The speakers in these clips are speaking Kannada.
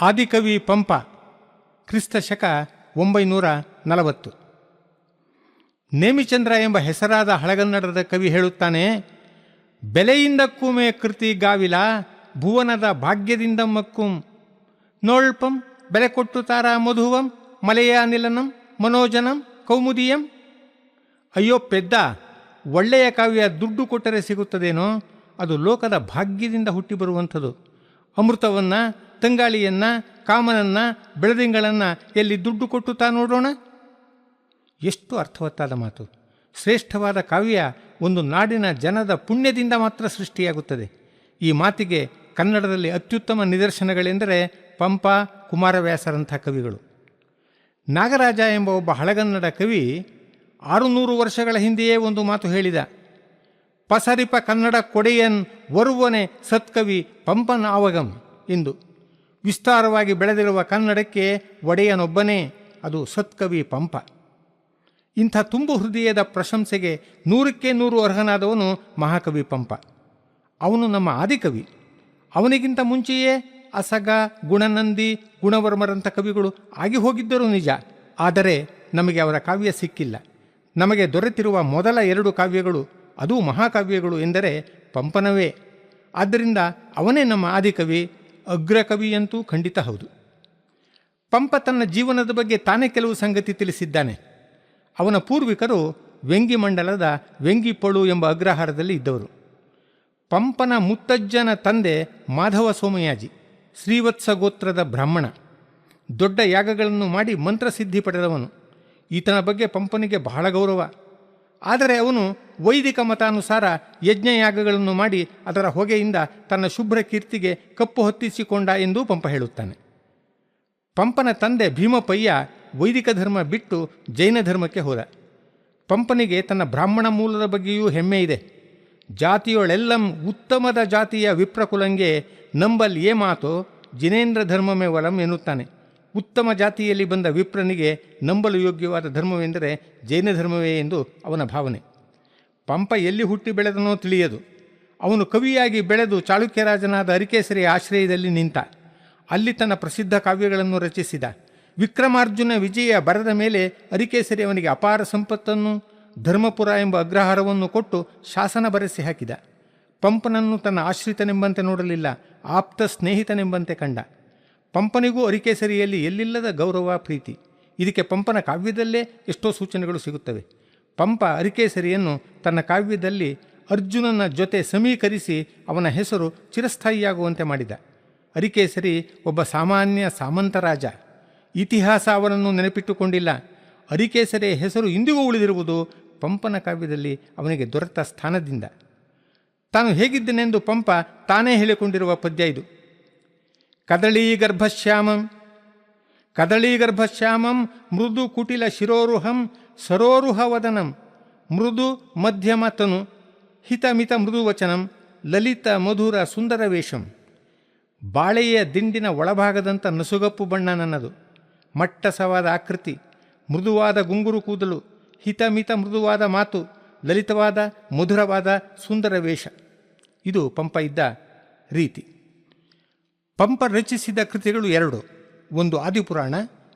ಆದಿಕವಿ ಪಂಪ ಕ್ರಿಸ್ತ ಶಕ 940. ನೇಮಿಚಂದ್ರ ಎಂಬ ಹೆಸರಾದ ಹಳಗನ್ನಡದ ಕವಿ ಹೇಳುತ್ತಾನೆ, ಬೆಲೆಯಿಂದಕ್ಕೂಮೆ ಕೃತಿ ಗಾವಿಲ ಭುವನದ ಭಾಗ್ಯದಿಂದ ಮಕ್ಕುಂ ನೋಳ್ಪಂ ಬೆಲೆ ಕೊಟ್ಟು ತಾರ ಮಧುವಂ ಮಲೆಯ ನಿಲನಂ ಮನೋಜನಂ ಕೌಮುದಿಯಂ. ಅಯ್ಯೋ ಪೆದ್ದ, ಒಳ್ಳೆಯ ಕಾವ್ಯ ದುಡ್ಡು ಕೊಟ್ಟರೆ ಸಿಗುತ್ತದೇನೋ? ಅದು ಲೋಕದ ಭಾಗ್ಯದಿಂದ ಹುಟ್ಟಿ ಬರುವಂಥದ್ದು. ಅಮೃತವನ್ನು, ತಂಗಾಳಿಯನ್ನು, ಕಾಮನನ್ನು, ಬೆಳದಿಂಗಳನ್ನು ಎಲ್ಲಿ ದುಡ್ಡು ಕೊಟ್ಟು ತಾ ನೋಡೋಣ. ಎಷ್ಟು ಅರ್ಥವತ್ತಾದ ಮಾತು! ಶ್ರೇಷ್ಠವಾದ ಕಾವ್ಯ ಒಂದು ನಾಡಿನ ಜನದ ಪುಣ್ಯದಿಂದ ಮಾತ್ರ ಸೃಷ್ಟಿಯಾಗುತ್ತದೆ. ಈ ಮಾತಿಗೆ ಕನ್ನಡದಲ್ಲಿ ಅತ್ಯುತ್ತಮ ನಿದರ್ಶನಗಳೆಂದರೆ ಪಂಪ, ಕುಮಾರವ್ಯಾಸರಂಥ ಕವಿಗಳು. ನಾಗರಾಜ ಎಂಬ ಒಬ್ಬ ಹಳಗನ್ನಡ ಕವಿ 600 ವರ್ಷಗಳ ಹಿಂದೆಯೇ ಒಂದು ಮಾತು ಹೇಳಿದ. ಪಸರಿಪ ಕನ್ನಡ ಕೊಡೆಯನ್ ಒರುವನೆ ಸತ್ಕವಿ ಪಂಪನ ಆವಗಂ ಎಂದು. ವಿಸ್ತಾರವಾಗಿ ಬೆಳೆದಿರುವ ಕನ್ನಡಕ್ಕೆ ಒಡೆಯನೊಬ್ಬನೇ, ಅದು ಸತ್ಕವಿ ಪಂಪ. ಇಂಥ ತುಂಬು ಹೃದಯದ ಪ್ರಶಂಸೆಗೆ 100ಕ್ಕೆ 100 ಅರ್ಹನಾದವನು ಮಹಾಕವಿ ಪಂಪ. ಅವನು ನಮ್ಮ ಆದಿಕವಿ. ಅವನಿಗಿಂತ ಮುಂಚೆಯೇ ಅಸಗ, ಗುಣನಂದಿ, ಗುಣವರ್ಮರಂಥ ಕವಿಗಳು ಆಗಿ ಹೋಗಿದ್ದರೂ ನಿಜ. ಆದರೆ ನಮಗೆ ಅವರ ಕಾವ್ಯ ಸಿಕ್ಕಿಲ್ಲ. ನಮಗೆ ದೊರೆತಿರುವ ಮೊದಲ 2 ಕಾವ್ಯಗಳು, ಅದೂ ಮಹಾಕಾವ್ಯಗಳು ಎಂದರೆ ಪಂಪನವೇ. ಆದ್ದರಿಂದ ಅವನೇ ನಮ್ಮ ಆದಿಕವಿ, ಅಗ್ರಕವಿಯಂತೂ ಖಂಡಿತ ಹೌದು. ಪಂಪ ತನ್ನ ಜೀವನದ ಬಗ್ಗೆ ತಾನೇ ಕೆಲವು ಸಂಗತಿ ತಿಳಿಸಿದ್ದಾನೆ. ಅವನ ಪೂರ್ವಿಕರು ವೆಂಗಿ ಮಂಡಲದ ವೆಂಗಿಪೊಳು ಎಂಬ ಅಗ್ರಹಾರದಲ್ಲಿ ಇದ್ದವರು. ಪಂಪನ ಮುತ್ತಜ್ಜನ ತಂದೆ ಮಾಧವ ಸೋಮಯಾಜಿ ಶ್ರೀವತ್ಸ ಗೋತ್ರದ ಬ್ರಾಹ್ಮಣ. ದೊಡ್ಡ ಯಾಗಗಳನ್ನು ಮಾಡಿ ಮಂತ್ರಸಿದ್ಧಿ ಪಡೆದವನು. ಈತನ ಬಗ್ಗೆ ಪಂಪನಿಗೆ ಬಹಳ ಗೌರವ. ಆದರೆ ಅವನು ವೈದಿಕ ಮತಾನುಸಾರ ಯಜ್ಞಯಾಗಗಳನ್ನು ಮಾಡಿ ಅದರ ಹೊಗೆಯಿಂದ ತನ್ನ ಶುಭ್ರ ಕೀರ್ತಿಗೆ ಕಪ್ಪು ಹೊತ್ತಿಸಿಕೊಂಡ ಎಂದು ಪಂಪ ಹೇಳುತ್ತಾನೆ. ಪಂಪನ ತಂದೆ ಭೀಮಪಯ್ಯ ವೈದಿಕ ಧರ್ಮ ಬಿಟ್ಟು ಜೈನ ಧರ್ಮಕ್ಕೆ ಹೋದ. ಪಂಪನಿಗೆ ತನ್ನ ಬ್ರಾಹ್ಮಣ ಮೂಲದ ಬಗ್ಗೆಯೂ ಹೆಮ್ಮೆ ಇದೆ. ಜಾತಿಯೊಳೆಲ್ಲಂ ಉತ್ತಮದ ಜಾತಿಯ ವಿಪ್ರಕುಲಂಗೆ ನಂಬಲ್ ಏ ಮಾತೋ ಜಿನೇಂದ್ರ ಧರ್ಮಮೇ ವಲಂ ಎನ್ನುತ್ತಾನೆ. ಉತ್ತಮ ಜಾತಿಯಲ್ಲಿ ಬಂದ ವಿಪ್ರನಿಗೆ ನಂಬಲು ಯೋಗ್ಯವಾದ ಧರ್ಮವೆಂದರೆ ಜೈನ ಧರ್ಮವೇ ಎಂದು ಅವನ ಭಾವನೆ. ಪಂಪ ಎಲ್ಲಿ ಹುಟ್ಟಿ ಬೆಳೆದನೋ ತಿಳಿಯದು. ಅವನು ಕವಿಯಾಗಿ ಬೆಳೆದು ಚಾಳುಕ್ಯರಾಜನಾದ ಅರಿಕೇಸರಿಯ ಆಶ್ರಯದಲ್ಲಿ ನಿಂತ. ಅಲ್ಲಿ ತನ್ನ ಪ್ರಸಿದ್ಧ ಕಾವ್ಯಗಳನ್ನು ರಚಿಸಿದ. ವಿಕ್ರಮಾರ್ಜುನ ವಿಜಯ ಬರದ ಮೇಲೆ ಅರಿಕೇಸರಿ ಅವನಿಗೆ ಅಪಾರ ಸಂಪತ್ತನ್ನು, ಧರ್ಮಪುರ ಎಂಬ ಅಗ್ರಹಾರವನ್ನು ಕೊಟ್ಟು ಶಾಸನ ಬರೆಸಿ ಹಾಕಿದ. ಪಂಪನನ್ನು ತನ್ನ ಆಶ್ರಿತನೆಂಬಂತೆ ನೋಡಲಿಲ್ಲ, ಆಪ್ತ ಸ್ನೇಹಿತನೆಂಬಂತೆ ಕಂಡ. ಪಂಪನಿಗೂ ಅರಿಕೇಸರಿಯಲ್ಲಿ ಎಲ್ಲಿಲ್ಲದ ಗೌರವ, ಪ್ರೀತಿ. ಇದಕ್ಕೆ ಪಂಪನ ಕಾವ್ಯದಲ್ಲೇ ಎಷ್ಟೋ ಸೂಚನೆಗಳು ಸಿಗುತ್ತವೆ. ಪಂಪ ಅರಿಕೇಸರಿಯನ್ನು ತನ್ನ ಕಾವ್ಯದಲ್ಲಿ ಅರ್ಜುನನ ಜೊತೆ ಸಮೀಕರಿಸಿ ಅವನ ಹೆಸರು ಚಿರಸ್ಥಾಯಿಯಾಗುವಂತೆ ಮಾಡಿದ. ಅರಿಕೇಸರಿ ಒಬ್ಬ ಸಾಮಾನ್ಯ ಸಾಮಂತ ರಾಜ. ಇತಿಹಾಸ ಅವನನ್ನು ನೆನಪಿಟ್ಟುಕೊಂಡಿಲ್ಲ. ಅರಿಕೇಸರಿಯ ಹೆಸರು ಇಂದಿಗೂ ಉಳಿದಿರುವುದು ಪಂಪನ ಕಾವ್ಯದಲ್ಲಿ ಅವನಿಗೆ ದೊರೆತ ಸ್ಥಾನದಿಂದ. ತಾನು ಹೇಗಿದ್ದನೆಂದು ಪಂಪ ತಾನೇ ಹೇಳಿಕೊಂಡಿರುವ ಪದ್ಯ ಇದು. ಕದಳೀಗರ್ಭಶ್ಯಾಮಂ ಮೃದು ಕುಟಿಲ ಶಿರೋರುಹಂ ಸರೋರುಹವದನಂ ಮೃದು ಮಧ್ಯಮ ತನು ಹಿತಮಿತ ಮೃದುವಚನಂ ಲಲಿತ ಮಧುರ ಸುಂದರ ವೇಷಂ. ಬಾಳೆಯ ದಿಂಡಿನ ಒಳಭಾಗದಂಥ ನಸುಗಪ್ಪು ಬಣ್ಣ ನನ್ನದು. ಮಟ್ಟಸವಾದ ಆಕೃತಿ, ಮೃದುವಾದ ಗುಂಗುರು ಕೂದಲು, ಹಿತಮಿತ ಮೃದುವಾದ ಮಾತು, ಲಲಿತವಾದ ಮಧುರವಾದ ಸುಂದರ ವೇಷ. ಇದು ಪಂಪ ಇದ್ದ ರೀತಿ. ಪಂಪ ರಚಿಸಿದ ಕೃತಿಗಳು 2. ಒಂದು ಆದಿಪುರಾಣ,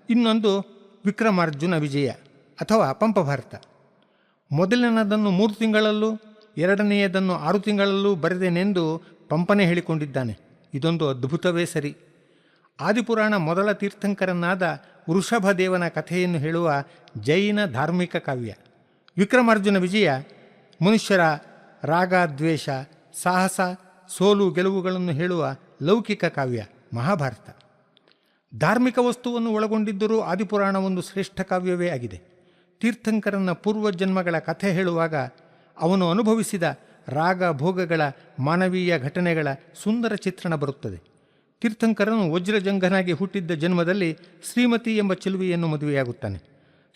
ಇನ್ನೊಂದು ವಿಕ್ರಮಾರ್ಜುನ ವಿಜಯ ಅಥವಾ ಪಂಪಭಾರತ. ಮೊದಲನೆಯದನ್ನು 3 ತಿಂಗಳಲ್ಲೂ, ಎರಡನೆಯದನ್ನು 6 ತಿಂಗಳಲ್ಲೂ ಬರೆದೇನೆಂದು ಪಂಪನೇ ಹೇಳಿಕೊಂಡಿದ್ದಾನೆ. ಇದೊಂದು ಅದ್ಭುತವೇ ಸರಿ. ಆದಿಪುರಾಣ ಮೊದಲ ತೀರ್ಥಂಕರನಾದ ವೃಷಭದೇವನ ಕಥೆಯನ್ನು ಹೇಳುವ ಜೈನ ಧಾರ್ಮಿಕ ಕಾವ್ಯ. ವಿಕ್ರಮಾರ್ಜುನ ವಿಜಯ ಮನುಷ್ಯರ ರಾಗ, ದ್ವೇಷ, ಸಾಹಸ, ಸೋಲು ಗೆಲುವುಗಳನ್ನು ಹೇಳುವ ಲೌಕಿಕ ಕಾವ್ಯ. ಮಹಾಭಾರತ ಧಾರ್ಮಿಕ ವಸ್ತುವನ್ನು ಒಳಗೊಂಡಿದ್ದರೂ ಆದಿಪುರಾಣ ಒಂದು ಶ್ರೇಷ್ಠ ಕಾವ್ಯವೇ ಆಗಿದೆ. ತೀರ್ಥಂಕರನ ಪೂರ್ವಜನ್ಮಗಳ ಕಥೆ ಹೇಳುವಾಗ ಅವನು ಅನುಭವಿಸಿದ ರಾಗ ಭೋಗಗಳ, ಮಾನವೀಯ ಘಟನೆಗಳ ಸುಂದರ ಚಿತ್ರಣ ಬರುತ್ತದೆ. ತೀರ್ಥಂಕರನು ವಜ್ರಜಂಗನಾಗಿ ಹುಟ್ಟಿದ್ದ ಜನ್ಮದಲ್ಲಿ ಶ್ರೀಮತಿ ಎಂಬ ಚೆಲುವೆಯನ್ನು ಮದುವೆಯಾಗುತ್ತಾನೆ.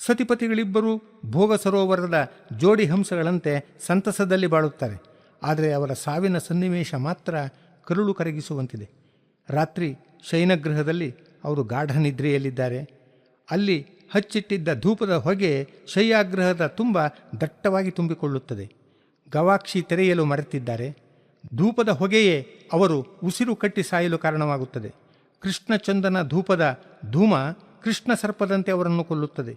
ಸತಿಪತಿಗಳಿಬ್ಬರೂ ಭೋಗ ಸರೋವರದ ಜೋಡಿ ಹಂಸಗಳಂತೆ ಸಂತಸದಲ್ಲಿ ಬಾಳುತ್ತಾರೆ. ಆದರೆ ಅವರ ಸಾವಿನ ಸನ್ನಿವೇಶ ಮಾತ್ರ ಕರುಳು ಕರಗಿಸುವಂತಿದೆ. ರಾತ್ರಿ ಶಯನಗೃಹದಲ್ಲಿ ಅವರು ಗಾಢ ನಿದ್ರೆಯಲ್ಲಿದ್ದಾರೆ. ಅಲ್ಲಿ ಹಚ್ಚಿಟ್ಟಿದ್ದ ಧೂಪದ ಹೊಗೆ ಶಯ್ಯಾಗೃಹದ ತುಂಬ ದಟ್ಟವಾಗಿ ತುಂಬಿಕೊಳ್ಳುತ್ತದೆ. ಗವಾಕ್ಷಿ ತೆರೆಯಲು ಮರೆತಿದ್ದಾರೆ. ಧೂಪದ ಹೊಗೆಯೇ ಅವರು ಉಸಿರು ಕಟ್ಟಿ ಸಾಯಲು ಕಾರಣವಾಗುತ್ತದೆ. ಕೃಷ್ಣಚಂದನ ಧೂಪದ ಧೂಮ ಕೃಷ್ಣ ಸರ್ಪದಂತೆ ಅವರನ್ನು ಕೊಲ್ಲುತ್ತದೆ.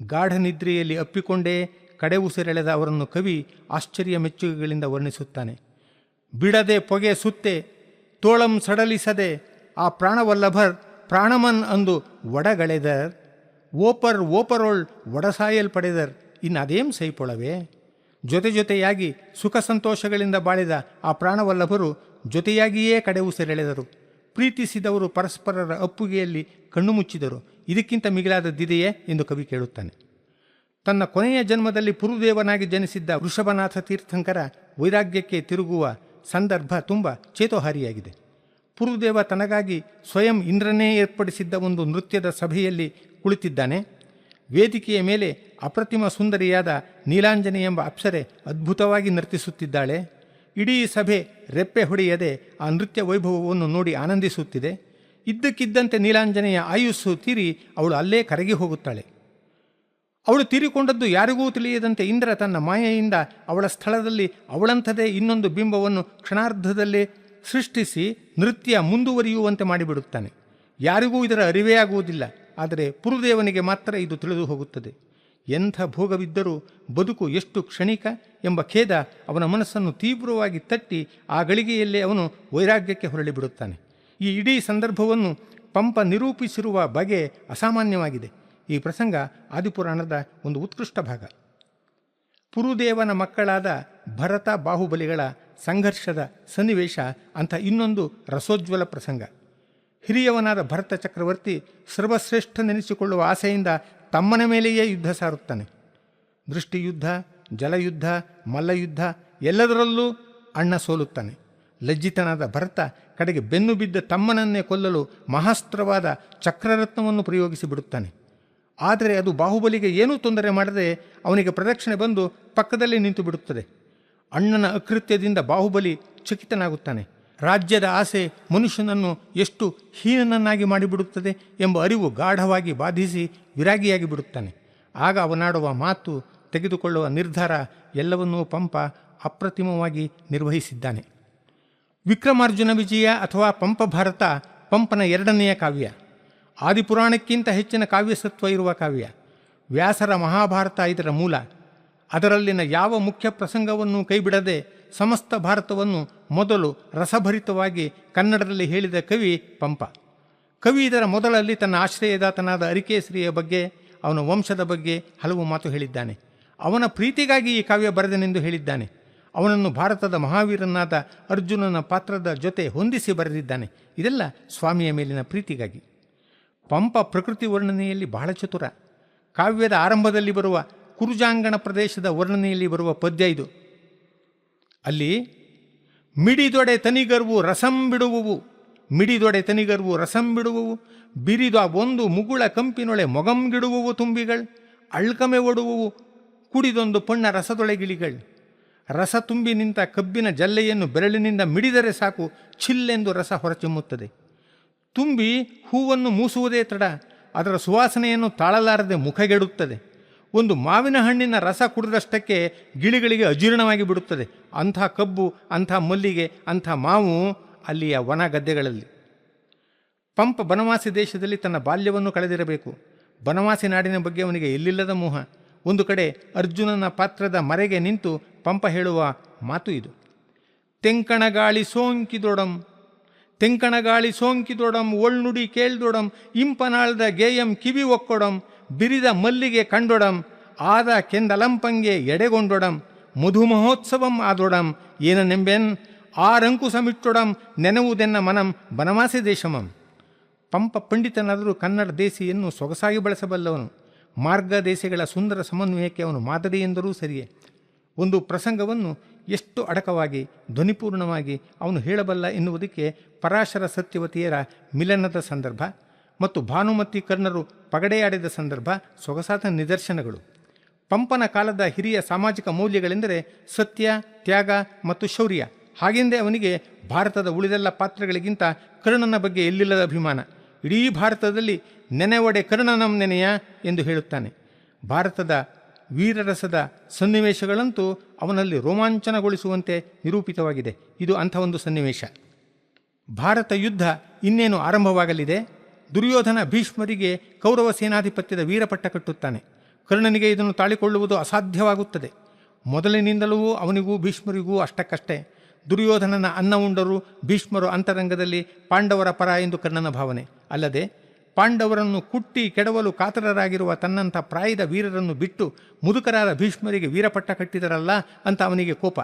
ಗಾಢ ನಿದ್ರೆಯಲ್ಲಿ ಅಪ್ಪಿಕೊಂಡೇ ಕಡೆ ಉಸಿರೆಳೆದ ಅವರನ್ನು ಕವಿ ಆಶ್ಚರ್ಯ ಮೆಚ್ಚುಗೆಗಳಿಂದ ವರ್ಣಿಸುತ್ತಾನೆ. ಬಿಡದೆ ಪೊಗೆ ಸುತ್ತೆ ತೋಳಂ ಸಡಲಿಸದೆ ಆ ಪ್ರಾಣವಲ್ಲಭರ್ ಪ್ರಾಣಮನ್ ಅಂದು ಒಡಗಳೆದರ್ ಓಪರೊಳ್ ಒಡಸಾಯಲ್ ಪಡೆದರ್ ಇನ್ನದೇಂ ಸೈಪೊಳವೆ. ಜೊತೆಯಾಗಿ ಸುಖ ಸಂತೋಷಗಳಿಂದ ಬಾಳಿದ ಆ ಪ್ರಾಣವಲ್ಲಭರು ಜೊತೆಯಾಗಿಯೇ ಕಡೆ ಉಸಿರೆಳೆದರು. ಪ್ರೀತಿಸಿದವರು ಪರಸ್ಪರರ ಅಪ್ಪುಗೆಯಲ್ಲಿ ಕಣ್ಣು ಮುಚ್ಚಿದರು. ಇದಕ್ಕಿಂತ ಮಿಗಿಲಾದದ್ದಿದೆಯೇ ಎಂದು ಕವಿ ಕೇಳುತ್ತಾನೆ. ತನ್ನ ಕೊನೆಯ ಜನ್ಮದಲ್ಲಿ ಪುರುದೇವನಾಗಿ ಜನಿಸಿದ್ದ ವೃಷಭನಾಥ ತೀರ್ಥಂಕರ ವೈರಾಗ್ಯಕ್ಕೆ ತಿರುಗುವ ಸಂದರ್ಭ ತುಂಬ ಚೇತೋಹಾರಿಯಾಗಿದೆ. ಪುರುದೇವ ತನಗಾಗಿ ಸ್ವಯಂ ಇಂದ್ರನೇ ಏರ್ಪಡಿಸಿದ್ದ ಒಂದು ನೃತ್ಯದ ಸಭೆಯಲ್ಲಿ ಕುಳಿತಿದ್ದಾನೆ. ವೇದಿಕೆಯ ಮೇಲೆ ಅಪ್ರತಿಮ ಸುಂದರಿಯಾದ ನೀಲಾಂಜನಿ ಎಂಬ ಅಪ್ಸರೆ ಅದ್ಭುತವಾಗಿ ನರ್ತಿಸುತ್ತಿದ್ದಾಳೆ. ಇಡೀ ಸಭೆ ರೆಪ್ಪೆ ಹೊಡೆಯದೆ ಆ ನೃತ್ಯ ವೈಭವವನ್ನು ನೋಡಿ ಆನಂದಿಸುತ್ತಿದೆ. ಇದ್ದಕ್ಕಿದ್ದಂತೆ ನೀಲಾಂಜನೆಯ ಆಯುಸ್ಸು ತೀರಿ ಅವಳು ಅಲ್ಲೇ ಕರಗಿ ಹೋಗುತ್ತಾಳೆ. ಅವಳು ತೀರಿಕೊಂಡದ್ದು ಯಾರಿಗೂ ತಿಳಿಯದಂತೆ ಇಂದ್ರ ತನ್ನ ಮಾಯೆಯಿಂದ ಅವಳ ಸ್ಥಳದಲ್ಲಿ ಅವಳಂಥದೇ ಇನ್ನೊಂದು ಬಿಂಬವನ್ನು ಕ್ಷಣಾರ್ಧದಲ್ಲೇ ಸೃಷ್ಟಿಸಿ ನೃತ್ಯ ಮುಂದುವರಿಯುವಂತೆ ಮಾಡಿಬಿಡುತ್ತಾನೆ. ಯಾರಿಗೂ ಇದರ ಅರಿವೇ ಆಗುವುದಿಲ್ಲ. ಆದರೆ ಪುರುದೇವನಿಗೆ ಮಾತ್ರ ಇದು ತಿಳಿದು ಹೋಗುತ್ತದೆ. ಎಂಥ ಭೋಗವಿದ್ದರೂ ಬದುಕು ಎಷ್ಟು ಕ್ಷಣಿಕ ಎಂಬ ಖೇದ ಅವನ ಮನಸ್ಸನ್ನು ತೀವ್ರವಾಗಿ ತಟ್ಟಿ ಆ ಗಳಿಗೆಯಲ್ಲೇ ಅವನು ವೈರಾಗ್ಯಕ್ಕೆ ಹೊರಳಿಬಿಡುತ್ತಾನೆ. ಈ ಇಡೀ ಸಂದರ್ಭವನ್ನು ಪಂಪ ನಿರೂಪಿಸಿರುವ ಬಗೆ ಅಸಾಮಾನ್ಯವಾಗಿದೆ. ಈ ಪ್ರಸಂಗ ಆದಿಪುರಾಣದ ಒಂದು ಉತ್ಕೃಷ್ಟ ಭಾಗ. ಪುರುದೇವನ ಮಕ್ಕಳಾದ ಭರತ ಬಾಹುಬಲಿಗಳ ಸಂಘರ್ಷದ ಸನ್ನಿವೇಶ ಅಂಥ ಇನ್ನೊಂದು ರಸೋಜ್ವಲ ಪ್ರಸಂಗ. ಹಿರಿಯವನಾದ ಭರತ ಚಕ್ರವರ್ತಿ ಸರ್ವಶ್ರೇಷ್ಠನೆನಿಸಿಕೊಳ್ಳುವ ಆಸೆಯಿಂದ ತಮ್ಮನ ಮೇಲೆಯೇ ಯುದ್ಧ ಸಾರುತ್ತಾನೆ. ದೃಷ್ಟಿಯುದ್ಧ, ಜಲಯುದ್ಧ, ಮಲ್ಲಯುದ್ಧ ಎಲ್ಲದರಲ್ಲೂ ಅಣ್ಣ ಸೋಲುತ್ತಾನೆ. ಲಜ್ಜಿತನಾದ ಭರತ ಕಡೆಗೆ ಬೆನ್ನು ಬಿದ್ದ ತಮ್ಮನನ್ನೇ ಕೊಲ್ಲಲು ಮಹಾಸ್ತ್ರವಾದ ಚಕ್ರರತ್ನವನ್ನು ಪ್ರಯೋಗಿಸಿ ಬಿಡುತ್ತಾನೆ. ಆದರೆ ಅದು ಬಾಹುಬಲಿಗೆ ಏನೂ ತೊಂದರೆ ಮಾಡದೆ ಅವನಿಗೆ ಪ್ರದಕ್ಷಿಣೆ ಬಂದು ಪಕ್ಕದಲ್ಲಿ ನಿಂತು ಬಿಡುತ್ತದೆ. ಅಣ್ಣನ ಅಕೃತ್ಯದಿಂದ ಬಾಹುಬಲಿ ಚಕಿತನಾಗುತ್ತಾನೆ. ರಾಜ್ಯದ ಆಸೆ ಮನುಷ್ಯನನ್ನು ಎಷ್ಟು ಹೀನನನ್ನಾಗಿ ಮಾಡಿಬಿಡುತ್ತದೆ ಎಂಬ ಅರಿವು ಗಾಢವಾಗಿ ಬಾಧಿಸಿ ವಿರಾಗಿಯಾಗಿ ಬಿಡುತ್ತಾನೆ. ಆಗ ಅವನಾಡುವ ಮಾತು, ತೆಗೆದುಕೊಳ್ಳುವ ನಿರ್ಧಾರ ಎಲ್ಲವನ್ನೂ ಪಂಪ ಅಪ್ರತಿಮವಾಗಿ ನಿರ್ವಹಿಸಿದ್ದಾನೆ. ವಿಕ್ರಮಾರ್ಜುನ ವಿಜಯ ಅಥವಾ ಪಂಪ ಭಾರತ ಪಂಪನ ಎರಡನೆಯ ಕಾವ್ಯ. ಆದಿಪುರಾಣಕ್ಕಿಂತ ಹೆಚ್ಚಿನ ಕಾವ್ಯಸತ್ವ ಇರುವ ಕಾವ್ಯ. ವ್ಯಾಸರ ಮಹಾಭಾರತ ಇದರ ಮೂಲ. ಅದರಲ್ಲಿನ ಯಾವ ಮುಖ್ಯ ಪ್ರಸಂಗವನ್ನು ಕೈಬಿಡದೆ ಸಮಸ್ತ ಭಾರತವನ್ನು ಮೊದಲು ರಸಭರಿತವಾಗಿ ಕನ್ನಡದಲ್ಲಿ ಹೇಳಿದ ಕವಿ ಪಂಪ. ಕವಿ ಇದರ ಮೊದಲಲ್ಲಿ ತನ್ನ ಆಶ್ರಯದಾತನಾದ ಅರಿಕೇಸರಿಯ ಬಗ್ಗೆ, ಅವನ ವಂಶದ ಬಗ್ಗೆ ಹಲವು ಮಾತು ಹೇಳಿದ್ದಾನೆ. ಅವನ ಪ್ರೀತಿಗಾಗಿ ಈ ಕಾವ್ಯ ಬರೆದನೆಂದು ಹೇಳಿದ್ದಾನೆ. ಅವನನ್ನು ಭಾರತದ ಮಹಾವೀರನಾದ ಅರ್ಜುನನ ಪಾತ್ರದ ಜೊತೆ ಹೊಂದಿಸಿ ಬರೆದಿದ್ದಾನೆ. ಇದೆಲ್ಲ ಸ್ವಾಮಿಯ ಮೇಲಿನ ಪ್ರೀತಿಗಾಗಿ. ಪಂಪ ಪ್ರಕೃತಿ ವರ್ಣನೆಯಲ್ಲಿ ಬಹಳ ಚತುರ. ಕಾವ್ಯದ ಆರಂಭದಲ್ಲಿ ಬರುವ ಕುರುಜಾಂಗಣ ಪ್ರದೇಶದ ವರ್ಣನೆಯಲ್ಲಿ ಬರುವ ಪದ್ಯ ಇದು. ಅಲ್ಲಿ ಮಿಡಿದೊಡೆ ತನಿಗರ್ವು ರಸಂ ಬಿಡುವುವು, ಮಿಡಿದೊಡೆ ತನಿಗರ್ವು ರಸಂ ಬಿಡುವುವು, ಬಿರಿದ ಒಂದು ಮುಗುಳ ಕಂಪಿನೊಳೆ ಮೊಗಂಗಿಡುವುವು ತುಂಬಿಗಳು, ಅಳ್ಕಮೆ ಒಡುವುವು ಕುಡಿದೊಂದು ಪಣ್ಣ ರಸದೊಳೆಗಿಳಿಗಳು. ರಸ ತುಂಬಿ ನಿಂತ ಕಬ್ಬಿನ ಜಲ್ಲೆಯನ್ನು ಬೆರಳಿನಿಂದ ಮಿಡಿದರೆ ಸಾಕು, ಚಿಲ್ಲೆಂದು ರಸ ಹೊರಚಿಮ್ಮುತ್ತದೆ. ತುಂಬಿ ಹೂವನ್ನು ಮೂಸುವುದೇ ತಡ, ಅದರ ಸುವಾಸನೆಯನ್ನು ತಾಳಲಾರದೆ ಮುಖಗೆಡುತ್ತದೆ. ಒಂದು ಮಾವಿನ ಹಣ್ಣಿನ ರಸ ಕುಡಿದಷ್ಟಕ್ಕೆ ಗಿಳಿಗಳಿಗೆ ಅಜೀರ್ಣವಾಗಿ ಬಿಡುತ್ತದೆ. ಅಂಥ ಕಬ್ಬು, ಅಂಥ ಮಲ್ಲಿಗೆ, ಅಂಥ ಮಾವು ಅಲ್ಲಿಯ ವನ ಗದ್ದೆಗಳಲ್ಲಿ. ಪಂಪ ಬನವಾಸಿ ದೇಶದಲ್ಲಿ ತನ್ನ ಬಾಲ್ಯವನ್ನು ಕಳೆದಿರಬೇಕು. ಬನವಾಸಿ ನಾಡಿನ ಬಗ್ಗೆ ಅವನಿಗೆ ಎಲ್ಲಿಲ್ಲದ ಮೋಹ. ಒಂದು ಕಡೆ ಅರ್ಜುನನ ಪಾತ್ರದ ಮರೆಗೆ ನಿಂತು ಪಂಪ ಹೇಳುವ ಮಾತು ಇದು. ತೆಂಕಣಗಾಳಿ ಸೋಂಕಿದೊಡಂ, ತೆಂಕಣಗಾಳಿ ಸೋಂಕಿದೊಡಂ, ಒಳ್ನುಡಿ ಕೇಳ್ದೊಡಂ, ಇಂಪನಾಳ್ದ ಗೇಯಂ ಕಿವಿ ಒಕ್ಕೊಡಂ, ಬಿರಿದ ಮಲ್ಲಿಗೆ ಕಂಡೊಡಂ, ಆದ ಕೆಂದಲಂಪಂಗೆ ಎಡೆಗೊಂಡೊಡಂ, ಮಧು ಮಹೋತ್ಸವಂ ಆದೊಡಂ, ಏನನೆಂಬೆನ್ ಆರಂಕುಸಮಿಟ್ಟೊಡಂ, ನೆನವುದೆನ್ನ ಮನಂ ಬನವಾಸಿ ದೇಶಮಂ. ಪಂಪ ಪಂಡಿತನಾದರೂ ಕನ್ನಡ ದೇಸಿಯನ್ನು ಸೊಗಸಾಗಿ ಬಳಸಬಲ್ಲವನು. ಮಾರ್ಗ ದೇಶಗಳ ಸುಂದರ ಸಮನ್ವಯಕ್ಕೆ ಅವನು ಮಾದರಿ ಎಂದರೂ ಸರಿಯೇ. ಒಂದು ಪ್ರಸಂಗವನ್ನು ಎಷ್ಟು ಅಡಕವಾಗಿ ಧ್ವನಿಪೂರ್ಣವಾಗಿ ಅವನು ಹೇಳಬಲ್ಲ ಎನ್ನುವುದಕ್ಕೆ ಪರಾಶರ ಸತ್ಯವತಿಯರ ಮಿಲನದ ಸಂದರ್ಭ ಮತ್ತು ಭಾನುಮತಿ ಕರ್ಣರು ಪಗಡೆಯಾಡಿದ ಸಂದರ್ಭ ಸೊಗಸಾದ ನಿದರ್ಶನಗಳು. ಪಂಪನ ಕಾಲದ ಹಿರಿಯ ಸಾಮಾಜಿಕ ಮೌಲ್ಯಗಳೆಂದರೆ ಸತ್ಯ, ತ್ಯಾಗ ಮತ್ತು ಶೌರ್ಯ. ಹಾಗೆಂದೇ ಅವನಿಗೆ ಭಾರತದ ಉಳಿದೆಲ್ಲ ಪಾತ್ರಗಳಿಗಿಂತ ಕರ್ಣನ ಬಗ್ಗೆ ಎಲ್ಲಿಲ್ಲದ ಅಭಿಮಾನ. ಇಡೀ ಭಾರತದಲ್ಲಿ ನೆನೆವಡೆ ಕರ್ಣನಂ ನೆನೆಯ ಎಂದು ಹೇಳುತ್ತಾನೆ. ಭಾರತದ ವೀರರಸದ ಸನ್ನಿವೇಶಗಳಂತೂ ಅವನಲ್ಲಿ ರೋಮಾಂಚನಗೊಳಿಸುವಂತೆ ನಿರೂಪಿತವಾಗಿದೆ. ಇದು ಅಂಥ ಒಂದು ಸನ್ನಿವೇಶ. ಭಾರತ ಯುದ್ಧ ಇನ್ನೇನು ಆರಂಭವಾಗಲಿದೆ. ದುರ್ಯೋಧನ ಭೀಷ್ಮರಿಗೆ ಕೌರವ ಸೇನಾಧಿಪತ್ಯದ ವೀರಪಟ್ಟ ಕಟ್ಟುತ್ತಾನೆ. ಕರ್ಣನಿಗೆ ಇದನ್ನು ತಾಳಿಕೊಳ್ಳುವುದು ಅಸಾಧ್ಯವಾಗುತ್ತದೆ. ಮೊದಲಿನಿಂದಲೂ ಅವನಿಗೂ ಭೀಷ್ಮರಿಗೂ ಅಷ್ಟಕ್ಕಷ್ಟೇ. ದುರ್ಯೋಧನನ ಅನ್ನ ಉಂಡರೂ ಭೀಷ್ಮರು ಅಂತರಂಗದಲ್ಲಿ ಪಾಂಡವರ ಪರ ಎಂದು ಕರ್ಣನ ಭಾವನೆ. ಅಲ್ಲದೆ ಪಾಂಡವರನ್ನು ಕುಟ್ಟಿ ಕೆಡವಲು ಕಾತರರಾಗಿರುವ ತನ್ನಂಥ ಪ್ರಾಯದ ವೀರರನ್ನು ಬಿಟ್ಟು ಮುದುಕರಾದ ಭೀಷ್ಮರಿಗೆ ವೀರಪಟ್ಟ ಕಟ್ಟಿದರಲ್ಲ ಅಂತ ಅವನಿಗೆ ಕೋಪ.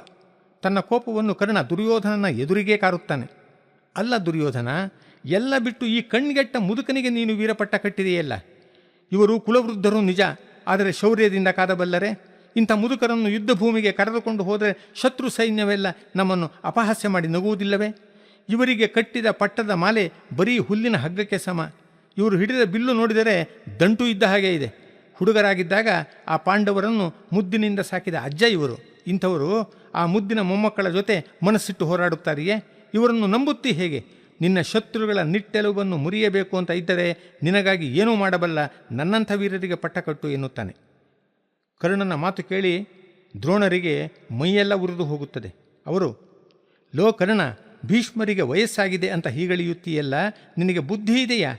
ತನ್ನ ಕೋಪವನ್ನು ಕರ್ಣ ದುರ್ಯೋಧನನ ಎದುರಿಗೇ ಕಾರುತ್ತಾನೆ. ಅಲ್ಲ ದುರ್ಯೋಧನ, ಎಲ್ಲ ಬಿಟ್ಟು ಈ ಕಣ್ಗೆಟ್ಟ ಮುದುಕನಿಗೆ ನೀನು ವೀರಪಟ್ಟ ಕಟ್ಟಿದೆಯಲ್ಲ. ಇವರು ಕುಲವೃದ್ಧರು ನಿಜ, ಆದರೆ ಶೌರ್ಯದಿಂದ ಕಾದಬಲ್ಲರೆ? ಇಂಥ ಮುದುಕರನ್ನು ಯುದ್ಧ ಭೂಮಿಗೆ ಕರೆದುಕೊಂಡು ಹೋದರೆ ಶತ್ರು ಸೈನ್ಯವೆಲ್ಲ ನಮ್ಮನ್ನು ಅಪಹಾಸ್ಯ ಮಾಡಿ ನಗುವುದಿಲ್ಲವೇ? ಇವರಿಗೆ ಕಟ್ಟಿದ ಪಟ್ಟದ ಮಾಲೆ ಬರೀ ಹುಲ್ಲಿನ ಹಗ್ಗಕ್ಕೆ ಸಮ. ಇವರು ಹಿಡಿದ ಬಿಲ್ಲು ನೋಡಿದರೆ ದಂಟು ಇದ್ದ ಹಾಗೆ ಇದೆ. ಹುಡುಗರಾಗಿದ್ದಾಗ ಆ ಪಾಂಡವರನ್ನು ಮುದ್ದಿನಿಂದ ಸಾಕಿದ ಅಜ್ಜ ಇವರು. ಇಂಥವರು ಆ ಮುದ್ದಿನ ಮೊಮ್ಮಕ್ಕಳ ಜೊತೆ ಮನಸ್ಸಿಟ್ಟು ಹೋರಾಡುತ್ತಾರೆಯೇ? ಇವರನ್ನು ನಂಬುತ್ತಿ ಹೇಗೆ? ನಿನ್ನ ಶತ್ರುಗಳ ನಿಟ್ಟೆಲುಬನ್ನು ಮುರಿಯಬೇಕು ಅಂತ ಇದ್ದರೆ ನಿನಗಾಗಿ ಏನೂ ಮಾಡಬಲ್ಲ ನನ್ನಂಥ ವೀರರಿಗೆ ಪಟ್ಟ ಕಟ್ಟು ಎನ್ನುತ್ತಾನೆ. ಕರ್ಣನ ಮಾತು ಕೇಳಿ ದ್ರೋಣರಿಗೆ ಮೈಯೆಲ್ಲ ಉರಿದು ಹೋಗುತ್ತದೆ. ಅವರು, ಲೋ ಕರ್ಣ, ಭೀಷ್ಮರಿಗೆ ವಯಸ್ಸಾಗಿದೆ ಅಂತ ಹೀಗಳಿಯುತ್ತೀಯಲ್ಲ, ನಿನಗೆ ಬುದ್ಧಿ ಇದೆಯಾ?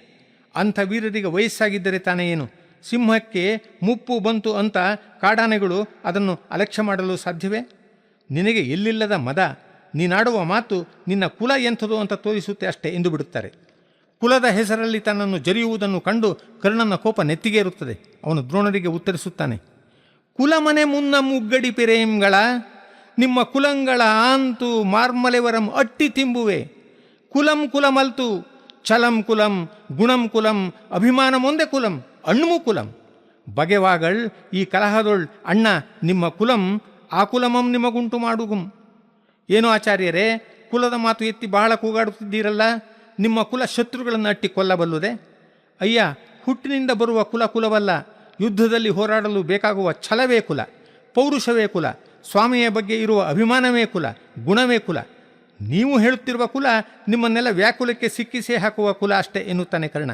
ಅಂಥ ವೀರರಿಗೆ ವಯಸ್ಸಾಗಿದ್ದರೆ ತಾನೇ ಏನು? ಸಿಂಹಕ್ಕೆ ಮುಪ್ಪು ಬಂತು ಅಂತ ಕಾಡಾನೆಗಳು ಅದನ್ನು ಅಲಕ್ಷ್ಯ ಮಾಡಲು ಸಾಧ್ಯವೇ? ನಿನಗೆ ಎಲ್ಲಿಲ್ಲದ ಮದ. ನೀನಾಡುವ ಮಾತು ನಿನ್ನ ಕುಲ ಎಂಥದು ಅಂತ ತೋರಿಸುತ್ತೆ ಅಷ್ಟೇ ಎಂದು ಬಿಡುತ್ತಾರೆ. ಕುಲದ ಹೆಸರಲ್ಲಿ ತನ್ನನ್ನು ಜರಿಯುವುದನ್ನು ಕಂಡು ಕರ್ಣನ ಕೋಪ ನೆತ್ತಿಗೇರುತ್ತದೆ. ಅವನು ದ್ರೋಣರಿಗೆ ಉತ್ತರಿಸುತ್ತಾನೆ, ಕುಲಮನೆ ಮುನ್ನ ಮುಗ್ಗಡಿ ಪಿರೇಂಗಳ ನಿಮ್ಮ ಕುಲಂಗಳ ಆಂತು ಮಾರ್ಮಲೆವರಂ ಅಟ್ಟಿ ತಿಂಬುವೆ. ಕುಲಂ ಕುಲಮಲ್ತು ಛಲಂ ಕುಲಂ ಗುಣಂ ಕುಲಂ ಅಭಿಮಾನಮೊಂದೆ ಕುಲಂ ಅಣ್ಣು ಕುಲಂ. ಬಗೆವಾಗಳ್ ಈ ಕಲಹದೊಳ್ ಅಣ್ಣ ನಿಮ್ಮ ಕುಲಂ ಆ ಕುಲಮಂ ನಿಮಗುಂಟು ಮಾಡುಗುಂ. ಏನು ಆಚಾರ್ಯರೇ, ಕುಲದ ಮಾತು ಎತ್ತಿ ಬಹಳ ಕೂಗಾಡುತ್ತಿದ್ದೀರಲ್ಲ. ನಿಮ್ಮ ಕುಲ ಶತ್ರುಗಳನ್ನು ಅಟ್ಟಿ ಕೊಲ್ಲಬಲ್ಲುದೆ? ಅಯ್ಯ, ಹುಟ್ಟಿನಿಂದ ಬರುವ ಕುಲ ಕುಲವಲ್ಲ. ಯುದ್ಧದಲ್ಲಿ ಹೋರಾಡಲು ಬೇಕಾಗುವ ಛಲವೇ ಕುಲ, ಪೌರುಷವೇ ಕುಲ, ಸ್ವಾಮಿಯ ಬಗ್ಗೆ ಇರುವ ಅಭಿಮಾನವೇ ಕುಲ, ಗುಣವೇ ಕುಲ. ನೀವು ಹೇಳುತ್ತಿರುವ ಕುಲ ನಿಮ್ಮನ್ನೆಲ್ಲ ವ್ಯಾಕುಲಕ್ಕೆ ಸಿಕ್ಕಿಸೇ ಹಾಕುವ ಕುಲ ಅಷ್ಟೇ ಎನ್ನುತ್ತಾನೆ ಕರ್ಣ.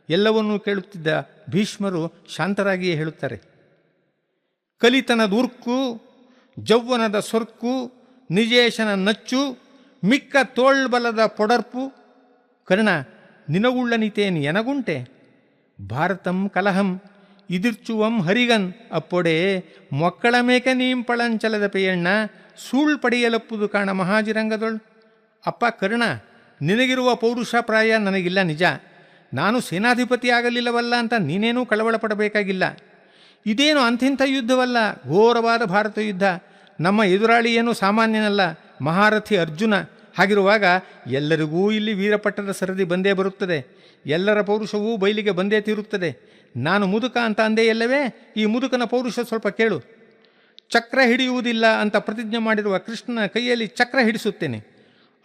ಎಲ್ಲವನ್ನೂ ಕೇಳುತ್ತಿದ್ದ ಭೀಷ್ಮರು ಶಾಂತರಾಗಿಯೇ ಹೇಳುತ್ತಾರೆ, ಕಲಿತನದ ಉರ್ಕು, ಜೌವನದ ಸೊರ್ಕು, ನಿಜೇಶನ ನಚ್ಚು, ಮಿಕ್ಕ ತೋಳ್ಬಲದ ಪೊಡರ್ಪು. ಕರ್ಣ, ನಿನಗುಳ್ಳನಿತೇನು ಎನಗುಂಟೆ? ಭಾರತಂ ಕಲಹಂ ಇದಿರ್ಚುವಂ ಹರಿಗನ್ ಅಪ್ಪೊಡೆ ಮೊಕ್ಕಳ ಮೇಕ ನೀಂಪಳಂಚಲದ ಪೆಯಣ್ಣ ಸೂಳ್ ಪಡೆಯಲಪ್ಪುದು ಕಾಣ ಮಹಾಜಿರಂಗದೊಳ್. ಅಪ್ಪ ಕರ್ಣ, ನಿನಗಿರುವ ಪೌರುಷ ಪ್ರಾಯ ನನಗಿಲ್ಲ ನಿಜ. ನಾನು ಸೇನಾಧಿಪತಿ ಆಗಲಿಲ್ಲವಲ್ಲ ಅಂತ ನೀನೇನೂ ಕಳವಳ ಪಡಬೇಕಾಗಿಲ್ಲ. ಇದೇನು ಅಂಥಿಂಥ ಯುದ್ಧವಲ್ಲ, ಘೋರವಾದ ಭಾರತ ಯುದ್ಧ. ನಮ್ಮ ಎದುರಾಳಿ ಏನು ಸಾಮಾನ್ಯನಲ್ಲ, ಮಹಾರಥಿ ಅರ್ಜುನ. ಹಾಗಿರುವಾಗ ಎಲ್ಲರಿಗೂ ಇಲ್ಲಿ ವೀರಪಟ್ಟದ ಸರದಿ ಬಂದೇ ಬರುತ್ತದೆ. ಎಲ್ಲರ ಪೌರುಷವೂ ಬಯಲಿಗೆ ಬಂದೇ ತೀರುತ್ತದೆ. ನಾನು ಮುದುಕ ಅಂತ ಅಂದೇ ಎಲ್ಲವೇ? ಈ ಮುದುಕನ ಪೌರುಷ ಸ್ವಲ್ಪ ಕೇಳು. ಚಕ್ರ ಹಿಡಿಯುವುದಿಲ್ಲ ಅಂತ ಪ್ರತಿಜ್ಞೆ ಮಾಡಿರುವ ಕೃಷ್ಣನ ಕೈಯಲ್ಲಿ ಚಕ್ರ ಹಿಡಿಸುತ್ತೇನೆ.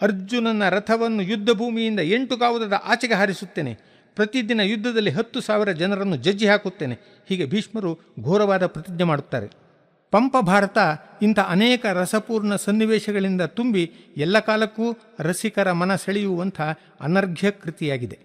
ಅರ್ಜುನನ ರಥವನ್ನು ಯುದ್ಧ ಭೂಮಿಯಿಂದ 8 ಗಾವದ ಆಚೆಗೆ ಹಾರಿಸುತ್ತೇನೆ. ಪ್ರತಿದಿನ ಯುದ್ಧದಲ್ಲಿ 10,000 ಜನರನ್ನು ಜಜ್ಜಿ ಹಾಕುತ್ತೇನೆ. ಹೀಗೆ ಭೀಷ್ಮರು ಘೋರವಾದ ಪ್ರತಿಜ್ಞೆ ಮಾಡುತ್ತಾರೆ. ಪಂಪ ಭಾರತ ಇಂಥ ಅನೇಕ ರಸಪೂರ್ಣ ಸನ್ನಿವೇಶಗಳಿಂದ ತುಂಬಿ ಎಲ್ಲ ಕಾಲಕ್ಕೂ ರಸಿಕರ ಮನ ಸೆಳೆಯುವಂಥ ಅನರ್ಘ್ಯ ಕೃತಿಯಾಗಿದೆ.